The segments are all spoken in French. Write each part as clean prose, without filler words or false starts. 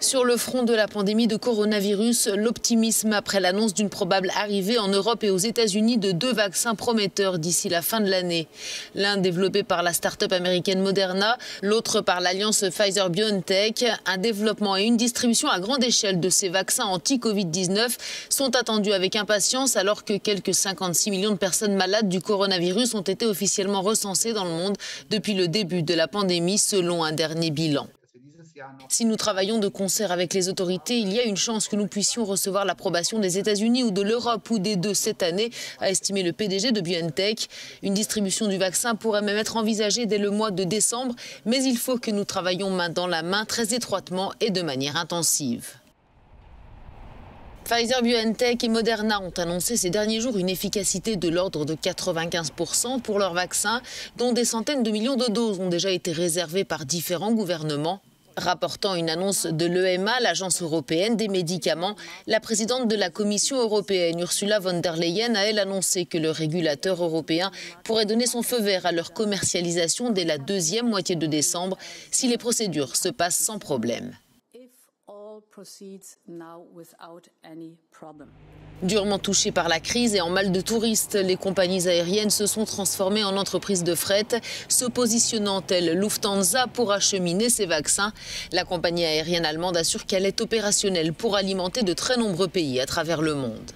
Sur le front de la pandémie de coronavirus, l'optimisme après l'annonce d'une probable arrivée en Europe et aux États-Unis de 2 vaccins prometteurs d'ici la fin de l'année. L'un développé par la start-up américaine Moderna, l'autre par l'alliance Pfizer-BioNTech. Un développement et une distribution à grande échelle de ces vaccins anti-Covid-19 sont attendus avec impatience alors que quelques 56 millions de personnes malades du coronavirus ont été officiellement recensées dans le monde depuis le début de la pandémie selon un dernier bilan. Si nous travaillons de concert avec les autorités, il y a une chance que nous puissions recevoir l'approbation des États-Unis ou de l'Europe ou des deux cette année, a estimé le PDG de BioNTech. Une distribution du vaccin pourrait même être envisagée dès le mois de décembre, mais il faut que nous travaillions main dans la main, très étroitement et de manière intensive. Pfizer-BioNTech et Moderna ont annoncé ces derniers jours une efficacité de l'ordre de 95% pour leurs vaccins, dont des centaines de millions de doses ont déjà été réservées par différents gouvernements. Rapportant une annonce de l'EMA, l'Agence européenne des médicaments, la présidente de la Commission européenne, Ursula von der Leyen, a elle annoncé que le régulateur européen pourrait donner son feu vert à leur commercialisation dès la deuxième moitié de décembre, si les procédures se passent sans problème. Durement touchées par la crise et en mal de touristes, les compagnies aériennes se sont transformées en entreprises de fret, se positionnant telle Lufthansa pour acheminer ses vaccins. La compagnie aérienne allemande assure qu'elle est opérationnelle pour alimenter de très nombreux pays à travers le monde.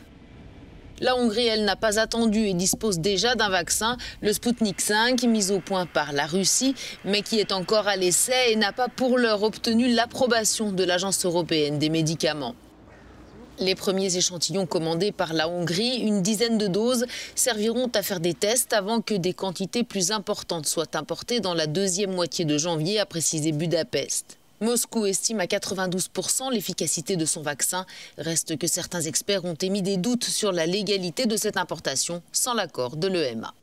La Hongrie, elle, n'a pas attendu et dispose déjà d'un vaccin, le Sputnik 5, mis au point par la Russie, mais qui est encore à l'essai et n'a pas pour l'heure obtenu l'approbation de l'Agence européenne des médicaments. Les premiers échantillons commandés par la Hongrie, une dizaine de doses, serviront à faire des tests avant que des quantités plus importantes soient importées dans la deuxième moitié de janvier, a précisé Budapest. Moscou estime à 92% l'efficacité de son vaccin. Reste que certains experts ont émis des doutes sur la légalité de cette importation sans l'accord de l'EMA.